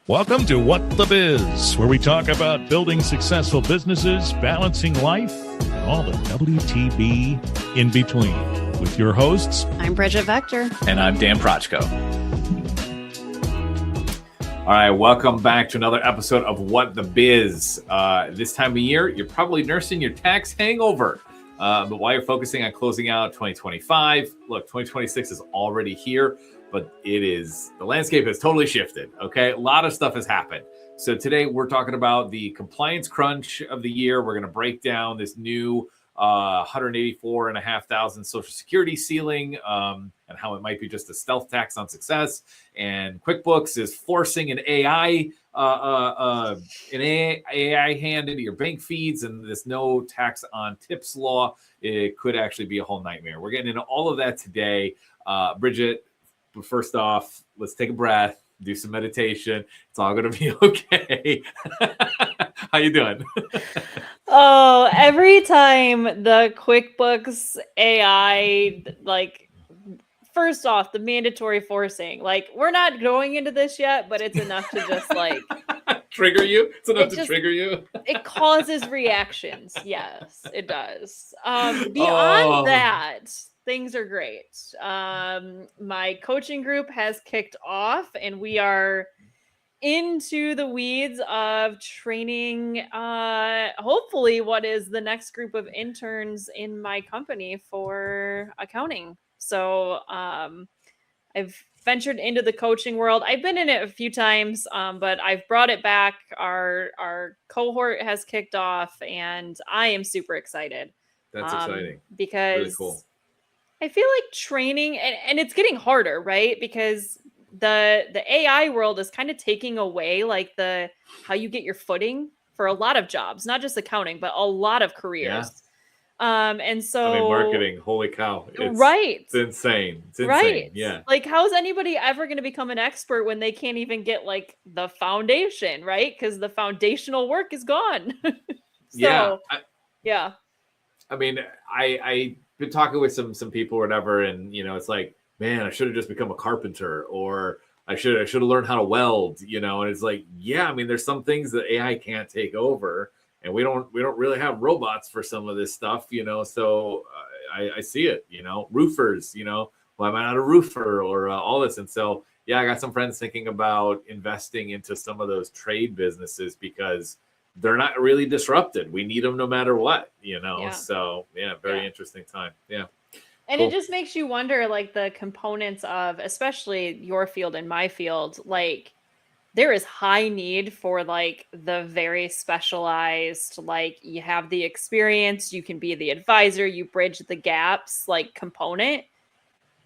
Welcome to What the Biz, where we talk about building successful businesses, balancing life, and all the WTB in between. With your hosts, I'm Bridget Vector. And I'm Dan Prochko. All right, welcome back to another episode of What the Biz. This time of year, you're probably nursing your tax hangover. But while you're focusing on closing out 2025, look, 2026 is already here, but the landscape has totally shifted, okay? A lot of stuff has happened. So today we're talking about the compliance crunch of the year. We're going to break down this new 184,500 Social Security ceiling and how it might be just a stealth tax on success. And QuickBooks is forcing an AI hand into your bank feeds, and this no tax on tips law. It could actually be a whole nightmare. We're getting into all of that today. Bridget, but first off, let's take a breath, do some meditation. It's all going to be okay. How you doing? Oh, every time the QuickBooks AI, first off, the mandatory forcing, we're not going into this yet, but it's enough to just trigger you. It's enough to trigger you. It causes reactions. Yes, it does. Beyond that, things are great. My coaching group has kicked off, and we are into the weeds of training hopefully what is the next group of interns in my company for accounting. So I've ventured into the coaching world. I've been in it a few times, but I've brought it back. Our cohort has kicked off, and I am super excited. That's exciting. Because really cool. I feel like training, and it's getting harder, right? Because the AI world is kind of taking away how you get your footing for a lot of jobs, not just accounting, but a lot of careers. Yeah. And so marketing, holy cow. It's insane. It's insane. Right. Yeah. How's anybody ever going to become an expert when they can't even get the foundation, right? Because the foundational work is gone. Yeah. I mean, I've been talking with some people or whatever, and it's like, man, I should have just become a carpenter, or I should have learned how to weld, and it's like, yeah, I mean, there's some things that AI can't take over, and we don't really have robots for some of this stuff, so I see it, roofers, why am I not a roofer, or all this. And so, yeah, I got some friends thinking about investing into some of those trade businesses because they're not really disrupted. We need them no matter what, Yeah. So yeah, very interesting time. Yeah. And Cool. It just makes you wonder, the components of, especially your field and my field, there is high need for the very specialized, you have the experience, you can be the advisor, you bridge the gaps, component.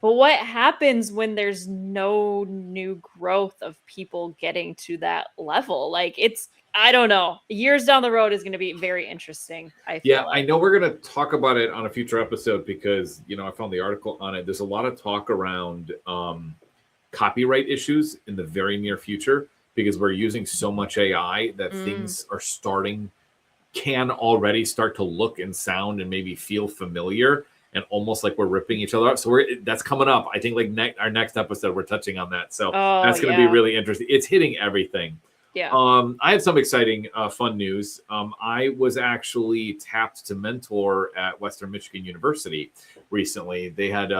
But what happens when there's no new growth of people getting to that level? I don't know. Years down the road is going to be very interesting. I know we're going to talk about it on a future episode because, I found the article on it. There's a lot of talk around copyright issues in the very near future because we're using so much AI that things can already start to look and sound and maybe feel familiar and almost like we're ripping each other up. So that's coming up. I think our next episode, we're touching on that. So that's going to be really interesting. It's hitting everything. Yeah. I have some exciting, fun news. I was actually tapped to mentor at Western Michigan University recently. They had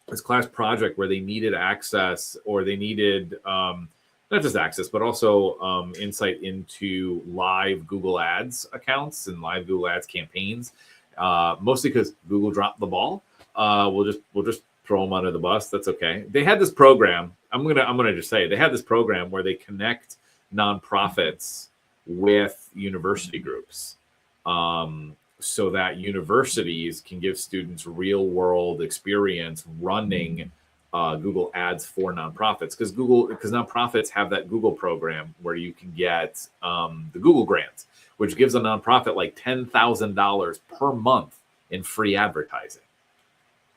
this class project where they needed access, or they needed not just access, but also insight into live Google Ads accounts and live Google Ads campaigns. Mostly because Google dropped the ball. We'll just throw them under the bus. That's okay. They had this program. I'm gonna just say they had this program where they connect nonprofits with university groups, so that universities can give students real world experience running Google Ads for nonprofits. Because nonprofits have that Google program where you can get the Google grant, which gives a nonprofit $10,000 per month in free advertising.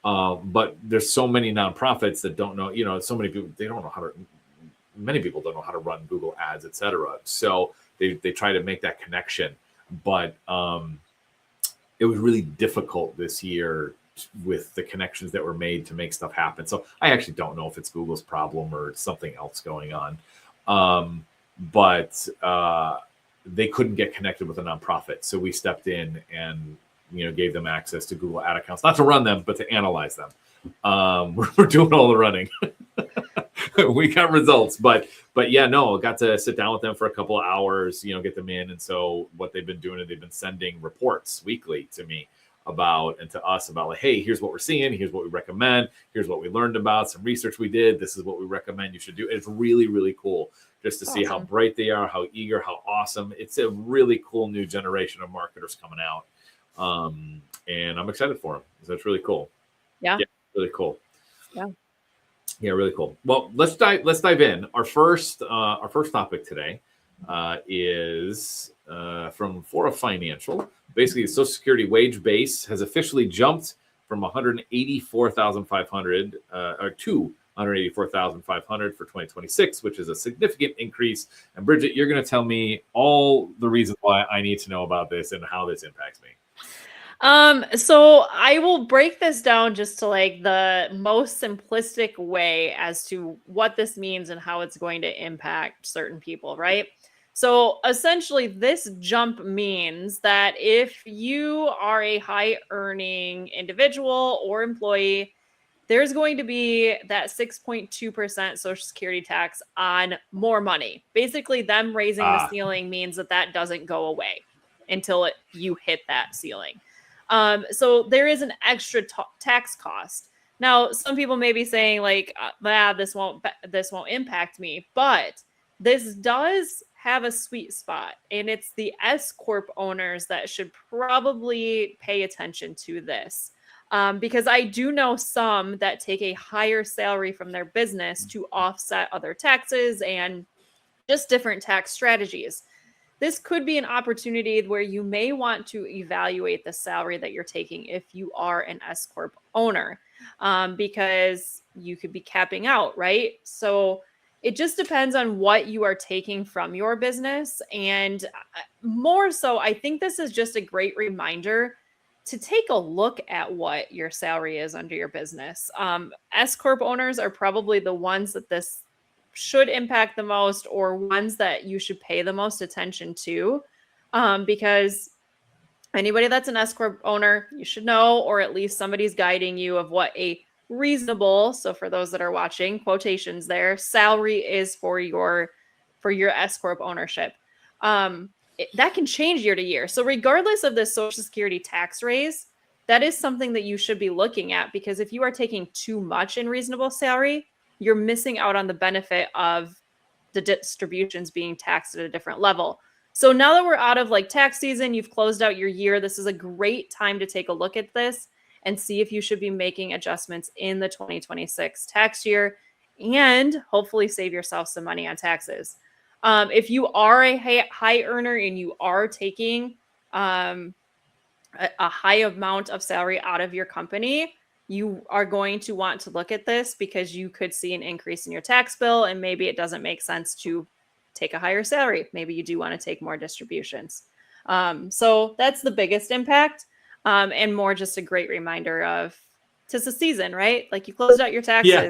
But there's so many nonprofits that don't know, so many people, many people don't know how to run Google Ads, et cetera. So they try to make that connection. But it was really difficult this year with the connections that were made to make stuff happen. So I actually don't know if it's Google's problem or something else going on. but they couldn't get connected with a nonprofit. So we stepped in and, gave them access to Google ad accounts, not to run them, but to analyze them. We're doing all the running. We got results, but yeah, no, got to sit down with them for a couple of hours, get them in. And so what they've been doing is they've been sending reports weekly to me and to us about, like, hey, here's what we're seeing, here's what we recommend, here's what we learned about some research we did, this is what we recommend you should do. It's really, really cool just to see how bright they are, how eager, how awesome. It's a really cool new generation of marketers coming out, and I'm excited for them. So it's really cool. Yeah, really cool. Yeah, really cool. Well, let's dive in. Our first topic today is from Fora Financial. Basically, the Social Security wage base has officially jumped from 184,500 to 184,500 for 2026, which is a significant increase. And Bridget, you're going to tell me all the reasons why I need to know about this and how this impacts me. So I will break this down just to like the most simplistic way as to what this means and how it's going to impact certain people, right? So essentially this jump means that if you are a high earning individual or employee, there's going to be that 6.2% Social Security tax on more money. Basically, them raising the ceiling means that doesn't go away until you hit that ceiling. So there is an extra tax cost. Now, some people may be saying like, this won't impact me, but this does have a sweet spot, and it's the S Corp owners that should probably pay attention to this. Because I do know some that take a higher salary from their business to offset other taxes and just different tax strategies. This could be an opportunity where you may want to evaluate the salary that you're taking if you are an S Corp owner, because you could be capping out, right? So it just depends on what you are taking from your business. And more so, I think this is just a great reminder to take a look at what your salary is under your business. S Corp owners are probably the ones that this should impact the most, or ones that you should pay the most attention to, because anybody that's an S Corp owner, you should know, or at least somebody's guiding you of what a reasonable, so for those that are watching, quotations there, salary is for your S Corp ownership. That can change year to year. So regardless of the Social Security tax raise, that is something that you should be looking at, because if you are taking too much in reasonable salary, you're missing out on the benefit of the distributions being taxed at a different level. So now that we're out of like tax season, you've closed out your year, this is a great time to take a look at this and see if you should be making adjustments in the 2026 tax year and hopefully save yourself some money on taxes. If you are a high earner and you are taking a high amount of salary out of your company, you are going to want to look at this, because you could see an increase in your tax bill, and maybe it doesn't make sense to take a higher salary. Maybe you do want to take more distributions. So that's the biggest impact, and more just a great reminder of 'tis the season, right? Like you closed out your taxes. Yeah.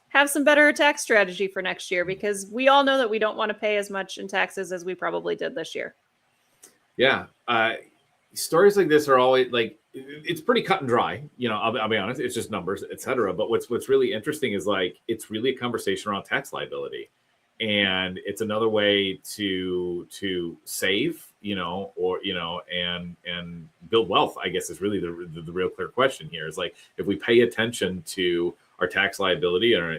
Have some better tax strategy for next year, because we all know that we don't want to pay as much in taxes as we probably did this year. Yeah. Stories like this are always like, it's pretty cut and dry. I'll be honest, it's just numbers, etc. But what's really interesting is like, it's really a conversation around tax liability, and it's another way to save, and build wealth, I guess, is really the real clear question here. Is like, if we pay attention to our tax liability, or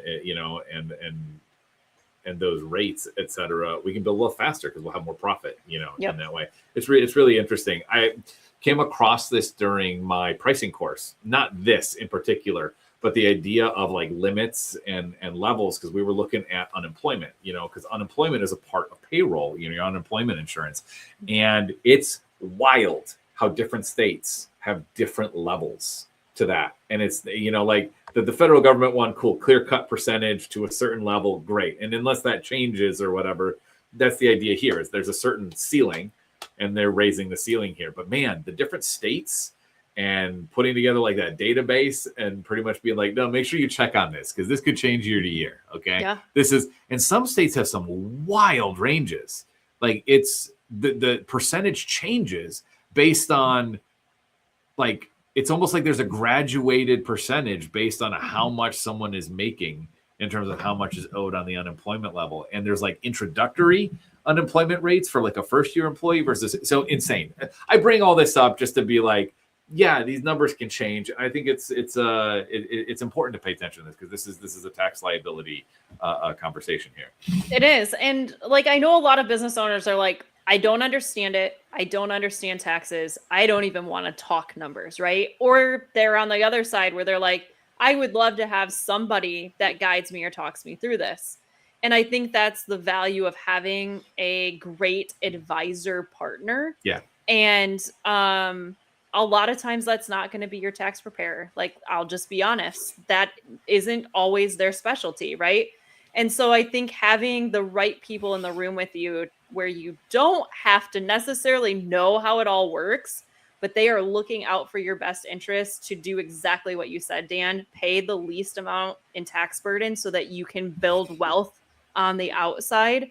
and those rates, et cetera, we can build a little faster because we'll have more profit, in that way. It's really interesting. I came across this during my pricing course, not this in particular, but the idea of like limits and levels, because we were looking at unemployment, because unemployment is a part of payroll, your unemployment insurance. And it's wild how different states have different levels to that. And it's, like the federal government one, cool, clear cut percentage to a certain level, great. And unless that changes or whatever, that's the idea here, is there's a certain ceiling and they're raising the ceiling here. But man, the different states and putting together like that database and pretty much being like, no, make sure you check on this because this could change year to year. Okay. Yeah. This is, and some states have some wild ranges. Like it's the percentage changes based on like, it's almost like there's a graduated percentage based on how much someone is making in terms of how much is owed on the unemployment level. And there's like introductory unemployment rates for like a first year employee versus, so insane. I bring all this up just to be like, yeah, these numbers can change. I think it's important to pay attention to this because this is a tax liability conversation here. It is. And like, I know a lot of business owners are like, I don't understand it. I don't understand taxes. I don't even want to talk numbers, right? Or they're on the other side where they're like, I would love to have somebody that guides me or talks me through this. And I think that's the value of having a great advisor partner. Yeah. And a lot of times that's not going to be your tax preparer. Like, I'll just be honest, that isn't always their specialty, right? And so I think having the right people in the room with you where you don't have to necessarily know how it all works, but they are looking out for your best interest to do exactly what you said, Dan, pay the least amount in tax burden so that you can build wealth on the outside,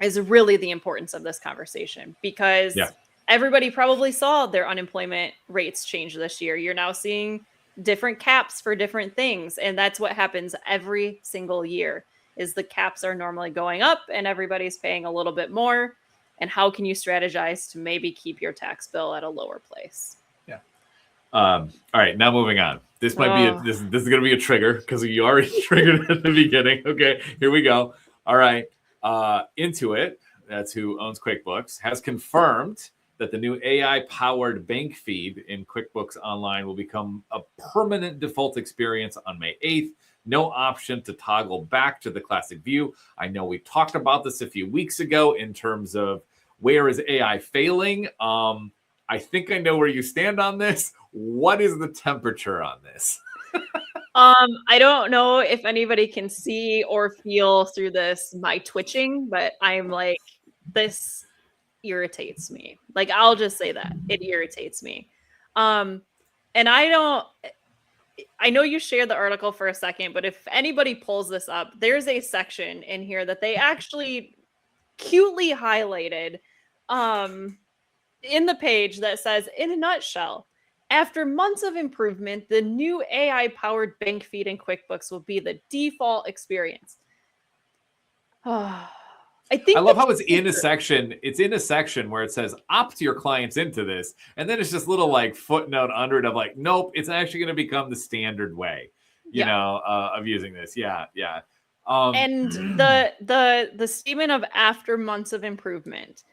is really the importance of this conversation because everybody probably saw their unemployment rates change this year. You're now seeing different caps for different things. And that's what happens every single year is the caps are normally going up and everybody's paying a little bit more. And how can you strategize to maybe keep your tax bill at a lower place? Yeah. All right. Now moving on. This might be this is going to be a trigger because you already triggered at the beginning. Okay, here we go. All right. Intuit, that's who owns QuickBooks, has confirmed that the new AI-powered bank feed in QuickBooks Online will become a permanent default experience on May 8th. No option to toggle back to the classic view. I know we talked about this a few weeks ago in terms of where is AI failing. I think I know where you stand on this. What is the temperature on this? I don't know if anybody can see or feel through this, my twitching, but I'm like, this irritates me. Like, I'll just say that it irritates me. And I know you shared the article for a second, but if anybody pulls this up, there's a section in here that they actually cutely highlighted in the page that says, in a nutshell, after months of improvement, the new AI-powered bank feed in QuickBooks will be the default experience. I love how it's in a section. It's in a section where it says opt your clients into this. And then it's just little like footnote under it of like, nope, it's actually going to become the standard way, you know, of using this. Yeah. Yeah. And the statement of after months of improvement,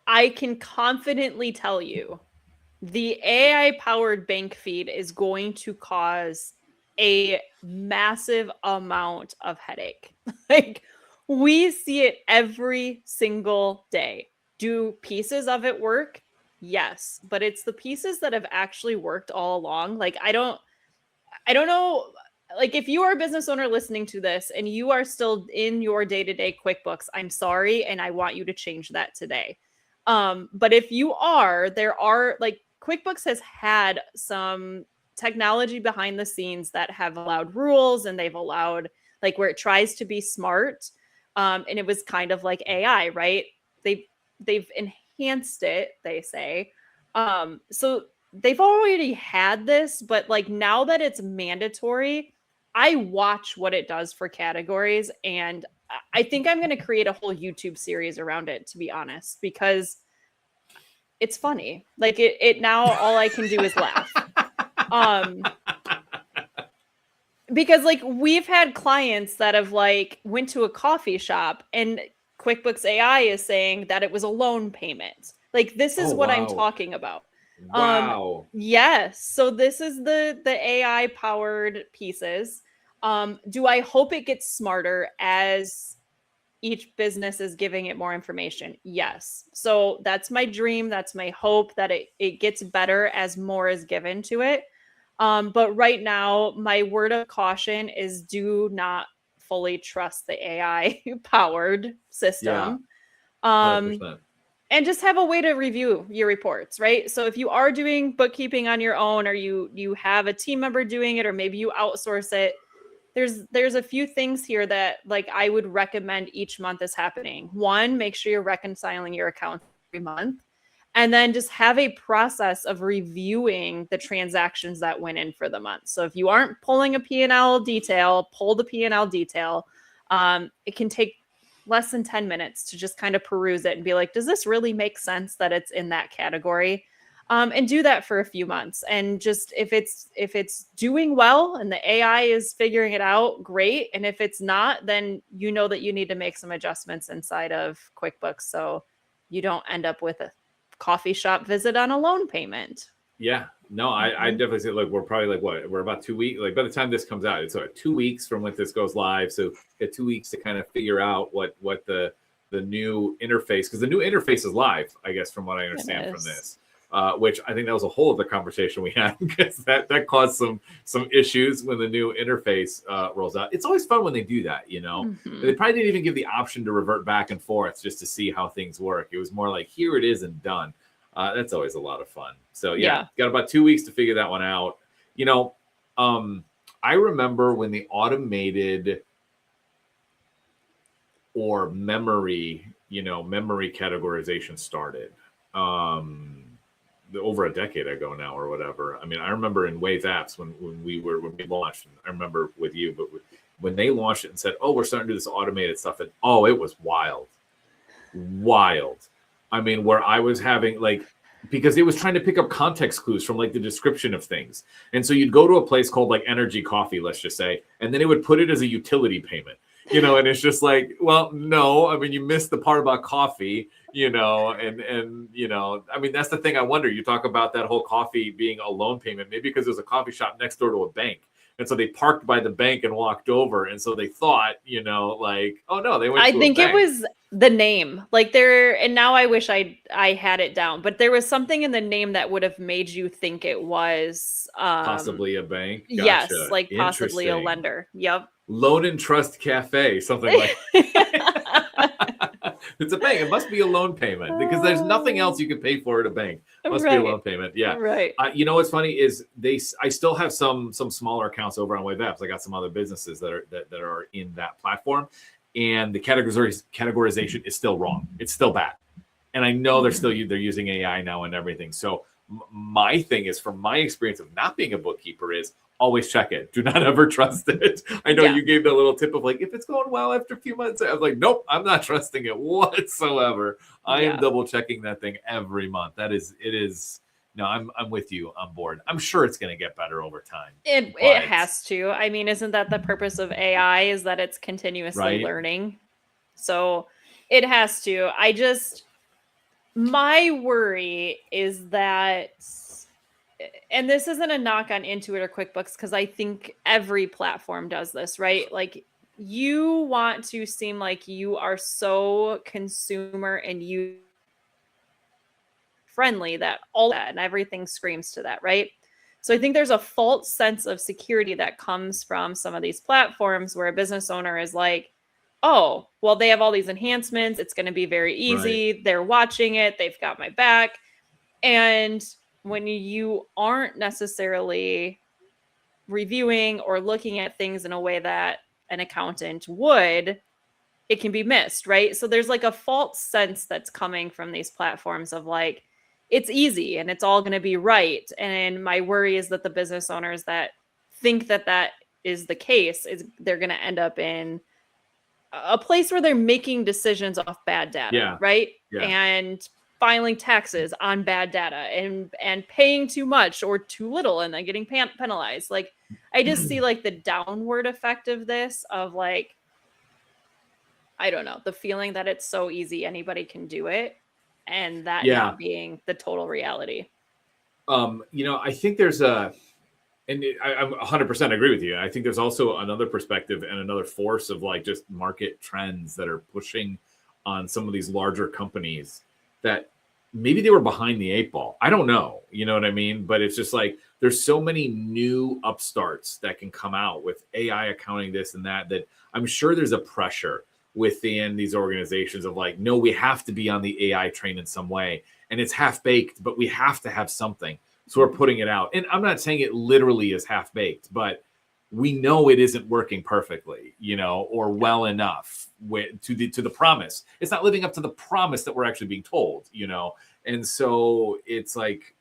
I can confidently tell you the AI powered bank feed is going to cause a massive amount of headache. Like, we see it every single day. Do pieces of it work? Yes, but it's the pieces that have actually worked all along. Like, I don't know. Like, if you are a business owner listening to this and you are still in your day-to-day QuickBooks, I'm sorry, and I want you to change that today. But if you are, there are like QuickBooks has had some technology behind the scenes that have allowed rules and they've allowed like where it tries to be smart. And it was kind of like AI, right? They've enhanced it, they say. So they've already had this, but like now that it's mandatory, I watch what it does for categories. And I think I'm going to create a whole YouTube series around it, to be honest, because it's funny. Like it now all I can do is laugh. Because like we've had clients that have like went to a coffee shop and QuickBooks AI is saying that it was a loan payment. Like this is what I'm talking about. Wow. Yes. So this is the AI powered pieces. Do I hope it gets smarter as each business is giving it more information? Yes. So that's my dream. That's my hope that it gets better as more is given to it. But right now, my word of caution is do not fully trust the AI powered system. 100%. And just have a way to review your reports, right? So if you are doing bookkeeping on your own, or you have a team member doing it, or maybe you outsource it, there's a few things here that like I would recommend each month is happening. One, make sure you're reconciling your accounts every month. And then just have a process of reviewing the transactions that went in for the month. So if you aren't pulling a P&L detail, pull the P&L detail. It can take less than 10 minutes to just kind of peruse it and be like, does this really make sense that it's in that category? And do that for a few months. And just if it's doing well and the AI is figuring it out, great. And if it's not, then you know that you need to make some adjustments inside of QuickBooks so you don't end up with a coffee shop visit on a loan payment. Yeah, no, I definitely say, look, we're probably like, what, we're about 2 weeks. Like by the time this comes out, it's 2 weeks from when this goes live. So get 2 weeks to kind of figure out what the new interface, because the new interface is live, I guess, from what I understand from this. Which I think that was a whole other conversation we had, because that caused some issues when the new interface rolls out. It's always fun when they do that, you know. They probably didn't even give the option to revert back and forth just to see how things work. It was more like, here it is and done. That's always a lot of fun. So yeah, got about 2 weeks to figure that one out. You know, I remember when the automated or memory categorization started. Over a decade ago now or whatever. I mean, I remember in Wave Apps when we launched, I remember with you, but when they launched it and said, oh, we're starting to do this automated stuff, and it was wild. I mean, where I was having because it was trying to pick up context clues from like the description of things. And so you'd go to a place called like Energy Coffee, let's just say, and then it would put it as a utility payment, you know, and it's just like, well, no, I mean, you missed the part about coffee, you know, and, you know, I mean, that's the thing. I wonder, you talk about that whole coffee being a loan payment, maybe because there's a coffee shop next door to a bank. And so they parked by the bank and walked over. And so they thought, you know, like, oh no, they went to a bank. It was the name and now I wish I had it down, but there was something in the name that would have made you think it was possibly a bank. Gotcha. Yes, like possibly a lender. Yep. Loan and Trust Cafe, something like it's a bank. It must be a loan payment because there's nothing else you can pay for at a bank. It must be a loan payment. Yeah. Right. You know what's funny is I still have some smaller accounts over on Wave Apps. I got some other businesses that are in that platform, and the categorization is still wrong. It's still bad. And I know they're using AI now and everything. So my thing is, from my experience of not being a bookkeeper, is always check it. Do not ever trust it. I know you gave that little tip of like, if it's going well after a few months, I was like, nope, I'm not trusting it whatsoever. I am double checking that thing every month. It is. No, I'm with you on board. I'm sure it's going to get better over time. It has to. I mean, isn't that the purpose of AI, is that it's continuously learning? So it has to. My worry is that, and this isn't a knock on Intuit or QuickBooks, because I think every platform does this, right? Like, you want to seem like you are so consumer and you friendly that all that and everything screams to that, right? So I think there's a false sense of security that comes from some of these platforms where a business owner is like, oh, well, they have all these enhancements. It's going to be very easy. Right. They're watching it. They've got my back. And when you aren't necessarily reviewing or looking at things in a way that an accountant would, it can be missed, right? So there's like a false sense that's coming from these platforms of like, it's easy and it's all going to be right. And my worry is that the business owners that think that that is the case, is they're going to end up in a place where they're making decisions off bad data, right? Yeah. And filing taxes on bad data and paying too much or too little and then getting penalized. Like, I just see like the downward effect of this, of like, I don't know, the feeling that it's so easy, anybody can do it, and that not being the total reality. I think there's I 100% agree with you. I think there's also another perspective and another force of like just market trends that are pushing on some of these larger companies that maybe they were behind the 8 ball. I don't know. You know what I mean? But it's just like, there's so many new upstarts that can come out with AI accounting, this and that I'm sure there's a pressure within these organizations of like, no, we have to be on the AI train in some way, and it's half baked, but we have to have something. So we're putting it out. And I'm not saying it literally is half baked, but we know it isn't working perfectly, or well enough to the promise. It's not living up to the promise that we're actually being told, And so it's like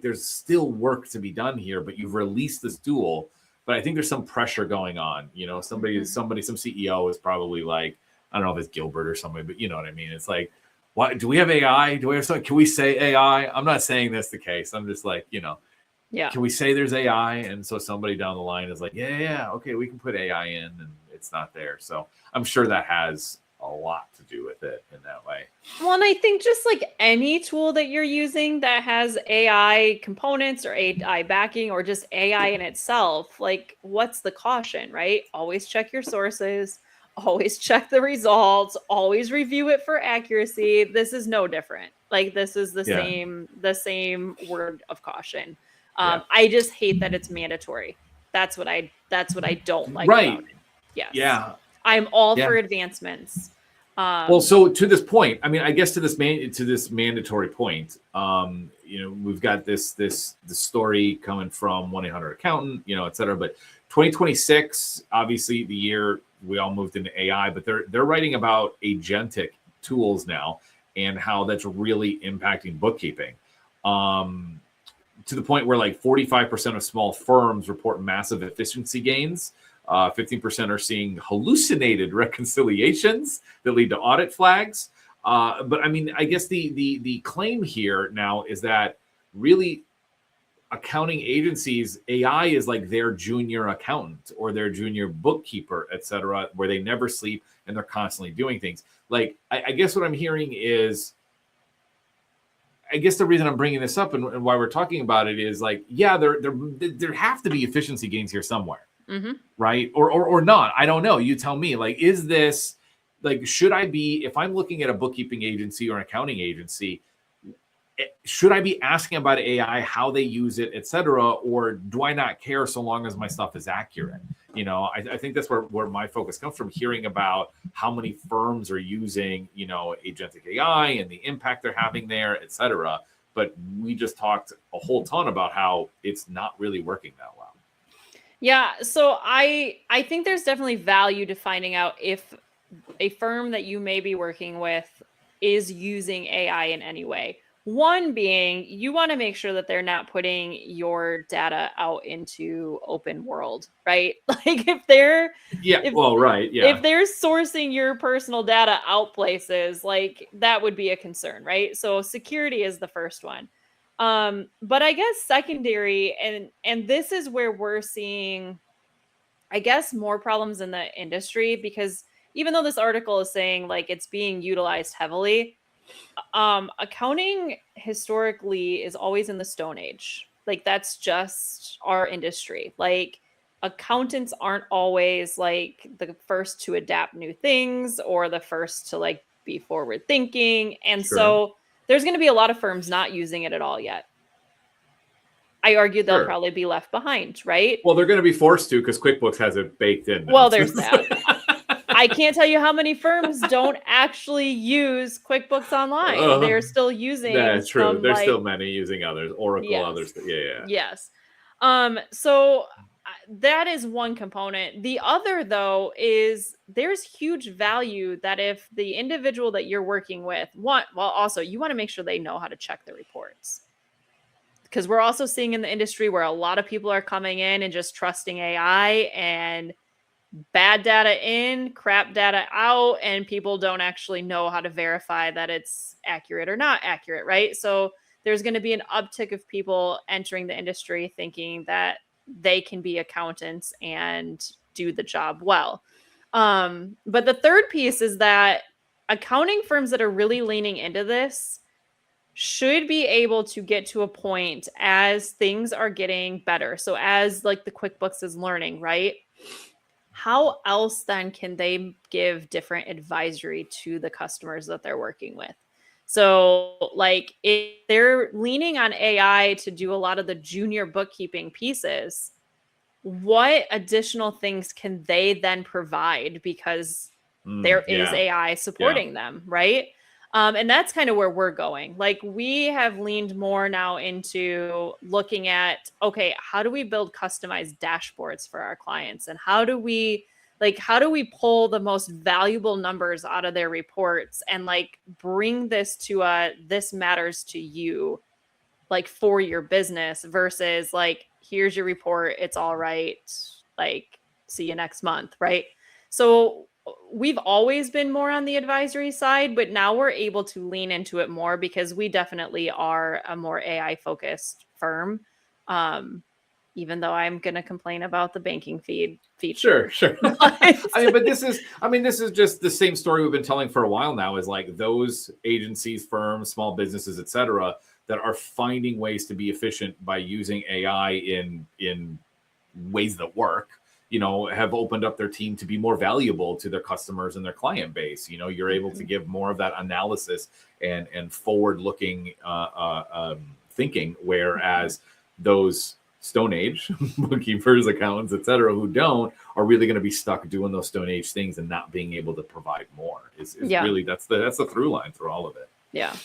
there's still work to be done here, but you've released this tool. But I think there's some pressure going on. Some CEO is probably like, I don't know if it's Gilbert or somebody, but you know what I mean? It's like, what, do we have AI? Do we have something? Can we say AI? I'm not saying that's the case. I'm just like, yeah. Can we say there's AI? And so somebody down the line is like, yeah, okay, we can put AI in, and it's not there. So I'm sure that has a lot to do with it in that way. Well, and I think just like any tool that you're using that has AI components or AI backing or just AI in itself, like what's the caution, right? Always check your sources, always check the results, always review it for accuracy. This is no different. Like this is the same word of caution. I just hate that it's mandatory. That's what I don't like about it. Yes. Yeah. I'm all for advancements. Well, so to this point, I mean, I guess to this mandatory point, we've got this story coming from 1-800-ACCOUNTANT, et cetera. But 2026, obviously the year we all moved into AI, but they're writing about agentic tools now and how that's really impacting bookkeeping. To the point where like 45% of small firms report massive efficiency gains. 15% are seeing hallucinated reconciliations that lead to audit flags. But I mean, I guess the claim here now is that really accounting agencies, AI is like their junior accountant or their junior bookkeeper, et cetera, where they never sleep and they're constantly doing things. Like, I guess what I'm hearing is, I guess the reason I'm bringing this up and why we're talking about it is like, yeah, there have to be efficiency gains here somewhere. Mm-hmm. Right. Or not. I don't know. You tell me, like, is this like, should I be, if I'm looking at a bookkeeping agency or an accounting agency, should I be asking about AI, how they use it, et cetera, or do I not care so long as my stuff is accurate? I think that's where my focus comes from, hearing about how many firms are using, agentic AI and the impact they're having there, et cetera. But we just talked a whole ton about how it's not really working that well. Yeah, so I think there's definitely value to finding out if a firm that you may be working with is using AI in any way. One being, you want to make sure that they're not putting your data out into open world, right? Like if they're if they're sourcing your personal data out places, like that would be a concern, right? So security is the first one. But I guess secondary, and this is where we're seeing, I guess, more problems in the industry, because even though this article is saying like it's being utilized heavily, accounting historically is always in the Stone Age. Like that's just our industry. Like accountants aren't always like the first to adapt new things or the first to like be forward thinking. And so there's going to be a lot of firms not using it at all yet. I argue they'll probably be left behind, right? Well, they're going to be forced to because QuickBooks has it baked in. Well, there's that. I can't tell you how many firms don't actually use QuickBooks Online. They're still using. That's true. There's still many using others, Oracle, others. Yeah. Yes. So that is one component. The other, though, is there's huge value that if the individual that you're working with also you want to make sure they know how to check the reports. Because we're also seeing in the industry where a lot of people are coming in and just trusting AI and bad data in, crap data out, and people don't actually know how to verify that it's accurate or not accurate, right? So there's going to be an uptick of people entering the industry thinking that they can be accountants and do the job well. But the third piece is that accounting firms that are really leaning into this should be able to get to a point as things are getting better. So as like the QuickBooks is learning, right? How else then can they give different advisory to the customers that they're working with? So like if they're leaning on AI to do a lot of the junior bookkeeping pieces, what additional things can they then provide? Because there is AI supporting them, right? And that's kind of where we're going. Like, we have leaned more now into looking at, okay, how do we build customized dashboards for our clients? And how do we pull the most valuable numbers out of their reports and like bring this to this matters to you, like for your business, versus like, here's your report, it's all right, like see you next month, right? So we've always been more on the advisory side, but now we're able to lean into it more because we definitely are a more AI focused firm. Even though I'm going to complain about the banking feed feature. Sure. But this is just the same story we've been telling for a while now, is like those agencies, firms, small businesses, et cetera, that are finding ways to be efficient by using AI in ways that work, have opened up their team to be more valuable to their customers and their client base. You're able to give more of that analysis and forward-looking thinking, whereas those Stone Age bookkeepers, accountants, et cetera, who don't, are really going to be stuck doing those Stone Age things and not being able to provide more. Really, that's the through line through all of it. Yeah.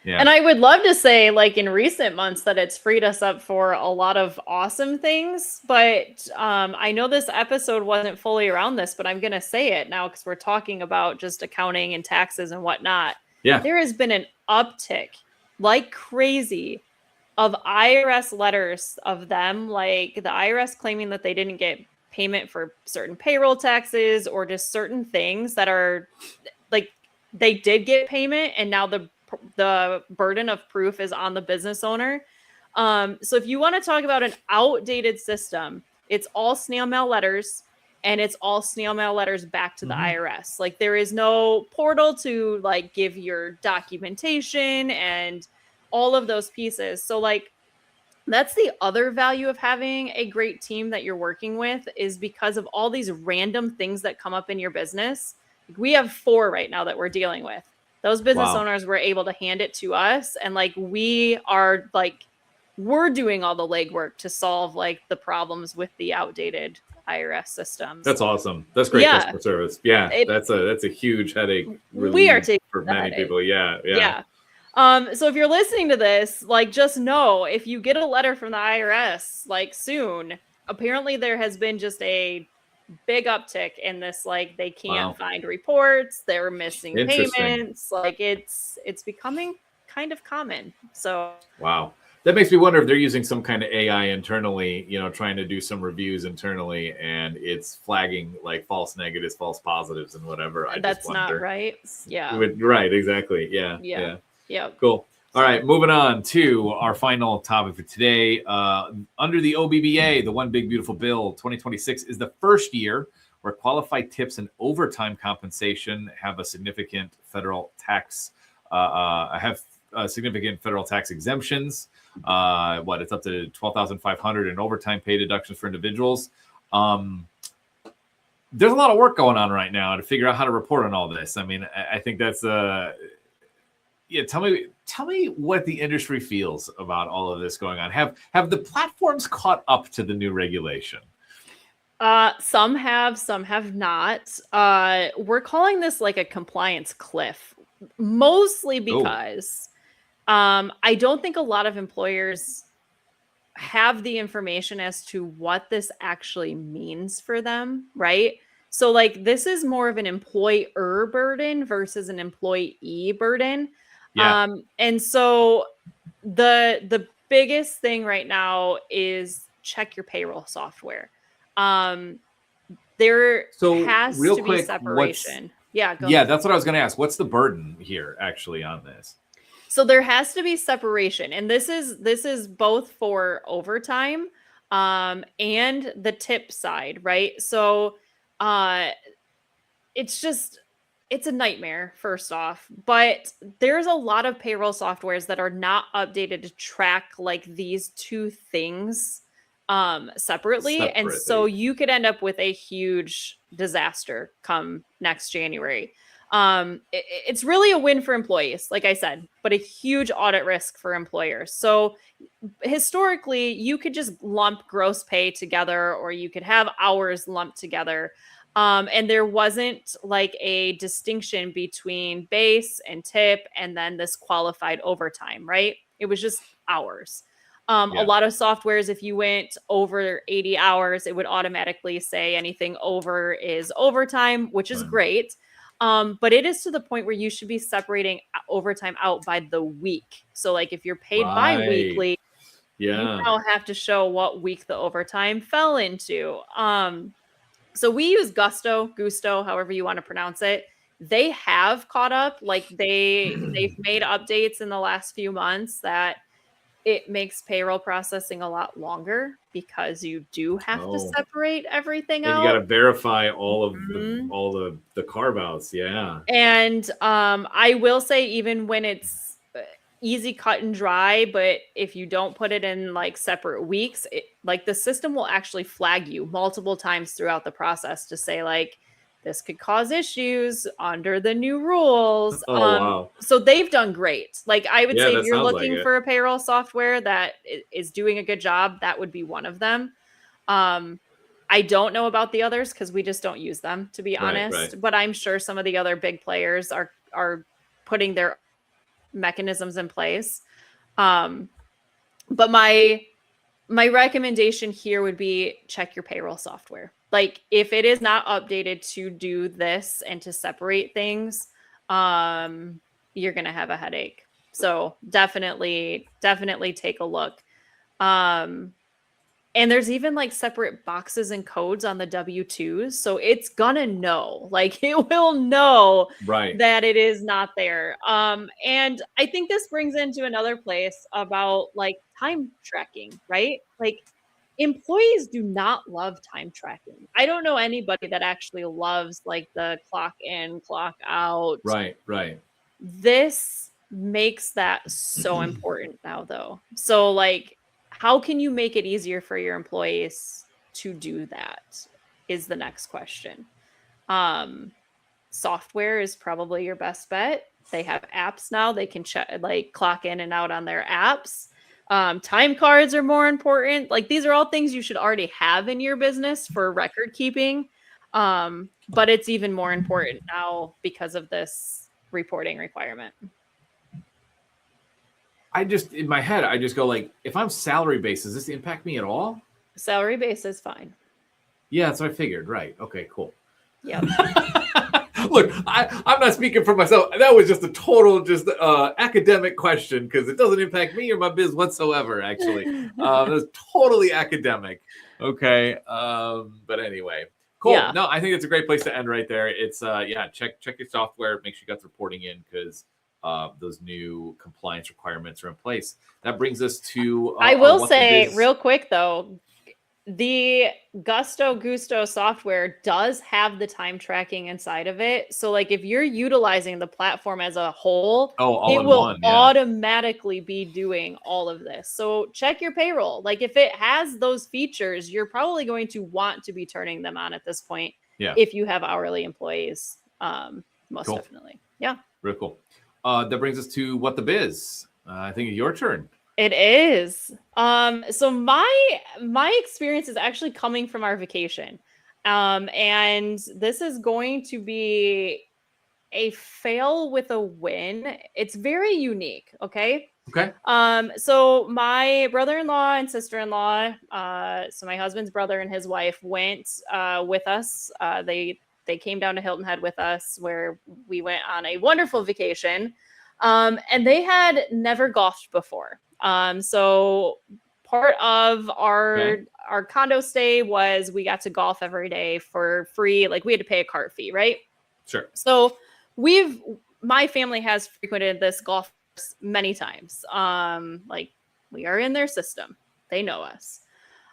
And I would love to say, like, in recent months that it's freed us up for a lot of awesome things, but I know this episode wasn't fully around this, but I'm going to say it now because we're talking about just accounting and taxes and whatnot. Yeah. There has been an uptick like crazy of IRS letters of them, like the IRS claiming that they didn't get payment for certain payroll taxes or just certain things that are like they did get payment and now the burden of proof is on the business owner. So if you want to talk about an outdated system, it's all snail mail letters and it's all snail mail letters back to the IRS. Like, there is no portal to like give your documentation and all of those pieces. So like, that's the other value of having a great team that you're working with, is because of all these random things that come up in your business. We have 4 right now that we're dealing with. Those business owners were able to hand it to us. And like, we're doing all the legwork to solve like the problems with the outdated IRS systems. That's awesome. That's great customer service. Yeah. That's a huge headache. We are taking for many people. Yeah. So if you're listening to this, like, just know, if you get a letter from the IRS, like soon, apparently there has been just a big uptick in this, like, they can't find reports, they're missing payments, like it's becoming kind of common. So wow, that makes me wonder if they're using some kind of AI internally, trying to do some reviews internally, and it's flagging like false negatives, false positives, and whatever. That's not right. Yeah. Right. Exactly. Yeah. Yeah. Cool. All right, moving on to our final topic for today. Under the OBBA, the One Big Beautiful Bill, 2026 is the first year where qualified tips and overtime compensation have a significant federal tax exemptions. It's up to $12,500 in overtime pay deductions for individuals. There's a lot of work going on right now to figure out how to report on all this. I mean, I think that's tell me what the industry feels about all of this going on. Have the platforms caught up to the new regulation? Some have not. We're calling this like a compliance cliff, mostly because I don't think a lot of employers have the information as to what this actually means for them, right? So like, this is more of an employer burden versus an employee burden. Yeah. And so the biggest thing right now is check your payroll software. There has to be separation. That's what I was going to ask. What's the burden here actually on this? So there has to be separation, and this is both for overtime and the tip side, right? So it's a nightmare, first off, but there's a lot of payroll softwares that are not updated to track like these two things separately. And so you could end up with a huge disaster come next January. It's really a win for employees, like I said, but a huge audit risk for employers. So historically, you could just lump gross pay together, or you could have hours lumped together. And there wasn't like a distinction between base and tip and then this qualified overtime, right? It was just hours. A lot of softwares, if you went over 80 hours, it would automatically say anything over is overtime, which is great. But it is to the point where you should be separating overtime out by the week. So like if you're paid bi-weekly, you now have to show what week the overtime fell into. So we use Gusto, however you want to pronounce it. They have caught up. Like they've made updates in the last few months that it makes payroll processing a lot longer because you do have to separate everything out. You got to verify all of the carve outs. Yeah. And I will say, even when it's easy cut and dry, but if you don't put it in like separate weeks, like the system will actually flag you multiple times throughout the process to say like, this could cause issues under the new rules. Wow. So they've done great. Like I would say if you're looking like for a payroll software that is doing a good job, that would be one of them. I don't know about the others because we just don't use them, to be honest. But I'm sure some of the other big players are putting their mechanisms in place. But my recommendation here would be check your payroll software. Like if it is not updated to do this and to separate things, you're going to have a headache. So definitely take a look. And there's even like separate boxes and codes on the W-2s. So it's gonna know, like it will know that it is not there. And I think this brings into another place about like time tracking, right? Like employees do not love time tracking. I don't know anybody that actually loves like the clock in, clock out. Right. This makes that so important now though. So like, how can you make it easier for your employees to do that is the next question. Software is probably your best bet. They have apps now. They can like clock in and out on their apps. Time cards are more important. Like these are all things you should already have in your business for record keeping. But it's even more important now because of this reporting requirement. In my head, I just go like, if I'm salary based, does this impact me at all? Salary base is fine. Yeah, that's what I figured. Right. Okay, cool. Yeah. Look, I'm not speaking for myself. That was just a total academic question because it doesn't impact me or my biz whatsoever, actually. It was totally academic. Okay. But anyway, cool. Yeah. No, I think it's a great place to end right there. It's check your software, make sure you got the reporting in because those new compliance requirements are in place. That brings us to I will say real quick though, the Gusto software does have the time tracking inside of it. So like if you're utilizing the platform as a whole, it will automatically be doing all of this. So check your payroll. Like if it has those features, you're probably going to want to be turning them on at this point. Yeah. If you have hourly employees, most definitely. Yeah. Real cool. That brings us to What the Biz. I think it's your turn. It is. So my experience is actually coming from our vacation. And this is going to be a fail with a win. It's very unique. Okay. So my brother-in-law and sister-in-law, so my husband's brother and his wife went with us. They came down to Hilton Head with us where we went on a wonderful vacation. And they had never golfed before. So part of our condo stay was we got to golf every day for free. Like we had to pay a cart fee, right? Sure. So my family has frequented this golf course many times. Like we are in their system. They know us.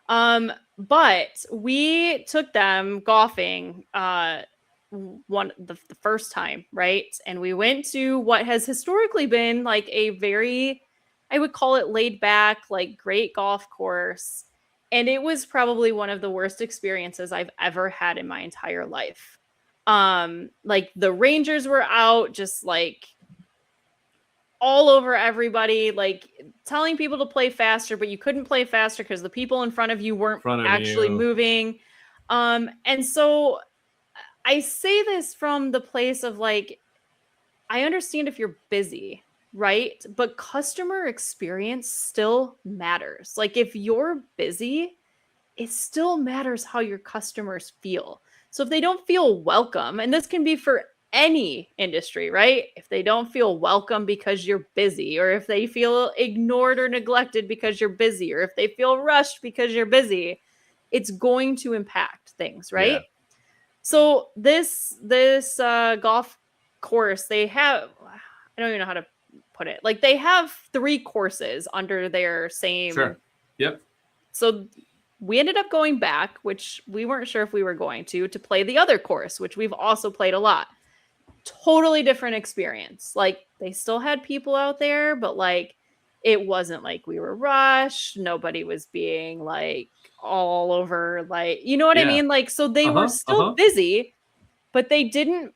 But we took them golfing, the first time, right? And we went to what has historically been like a very, I would call it laid back, like great golf course. And it was probably one of the worst experiences I've ever had in my entire life. Like the Rangers were out just like all over everybody, like telling people to play faster, but you couldn't play faster because the people in front of you weren't actually moving. And so I say this from the place of like, I understand if you're busy, right? But customer experience still matters. Like if you're busy, it still matters how your customers feel. So if they don't feel welcome, and this can be for any industry, right? If they don't feel welcome because you're busy, or if they feel ignored or neglected because you're busy, or if they feel rushed because you're busy, it's going to impact things, right? Yeah. So this golf course, they have, I don't even know how to put it. Like they have 3 courses under their same. Sure. Yep. So we ended up going back, which we weren't sure if we were going to play the other course, which we've also played a lot. Totally different experience. Like they still had people out there, but like it wasn't like we were rushed. Nobody was being like all over, like, you know what I mean? Like, so they were still busy, but they didn't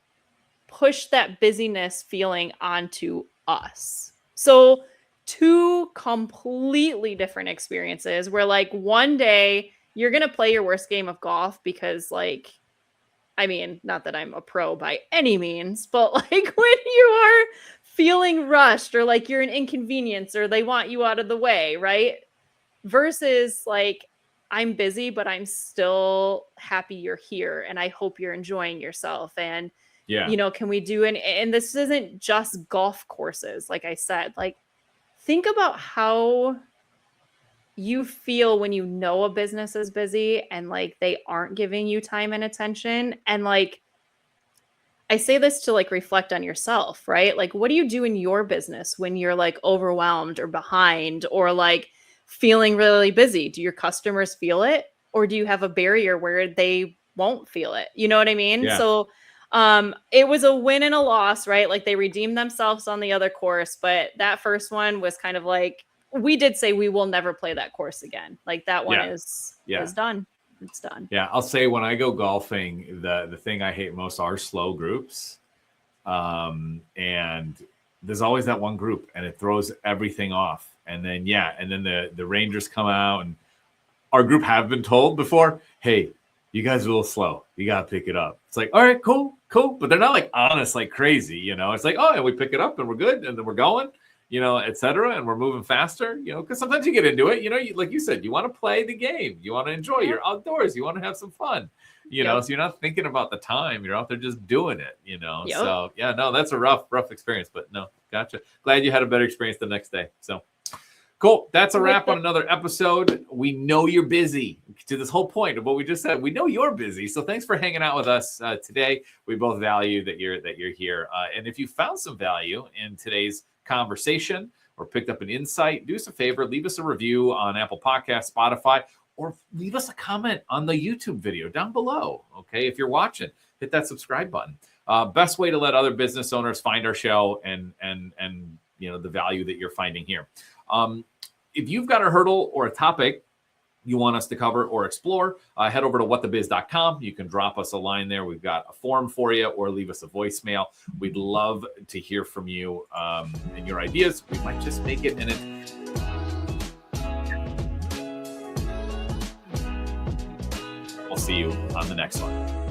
push that busyness feeling onto us. So 2 completely different experiences where like one day you're going to play your worst game of golf because like, I mean, not that I'm a pro by any means, but like when you are feeling rushed or like you're an inconvenience or they want you out of the way, right? Versus like, I'm busy, but I'm still happy you're here and I hope you're enjoying yourself. And, you know, can we do and this isn't just golf courses. Like I said, like think about how you feel when you know a business is busy and like they aren't giving you time and attention. And like, I say this to like reflect on yourself, right? Like, what do you do in your business when you're like overwhelmed or behind or like feeling really busy? Do your customers feel it? Or do you have a barrier where they won't feel it? You know what I mean? Yeah. So it was a win and a loss, right? Like they redeemed themselves on the other course, but that first one was kind of like, we did say we will never play that course again. Like that one is done. It's done. Yeah. I'll say when I go golfing, the thing I hate most are slow groups. And there's always that one group and it throws everything off. And then, the Rangers come out and our group have been told before, hey, you guys are a little slow. You got to pick it up. It's like, all right, cool. But they're not like honest, like crazy, you know, it's like, oh, and we pick it up and we're good. And then we're going, you know, et cetera. And we're moving faster, you know, because sometimes you get into it, you know, like you said, you want to play the game. You want to enjoy you're outdoors. You want to have some fun, you know, so you're not thinking about the time. You're out there just doing it, you know. So, yeah, no, that's a rough experience. But no, gotcha. Glad you had a better experience the next day. So. Cool. That's a wrap on another episode. We know you're busy. To this whole point of what we just said, we know you're busy. So thanks for hanging out with us today. We both value that you're here. And if you found some value in today's conversation or picked up an insight, do us a favor, leave us a review on Apple Podcasts, Spotify, or leave us a comment on the YouTube video down below. Okay, if you're watching, hit that subscribe button. Best way to let other business owners find our show and you know the value that you're finding here. If you've got a hurdle or a topic you want us to cover or explore, head over to whatthebiz.com. You can drop us a line there. We've got a form for you or leave us a voicemail. We'd love to hear from you and your ideas. We might just make it We'll see you on the next one.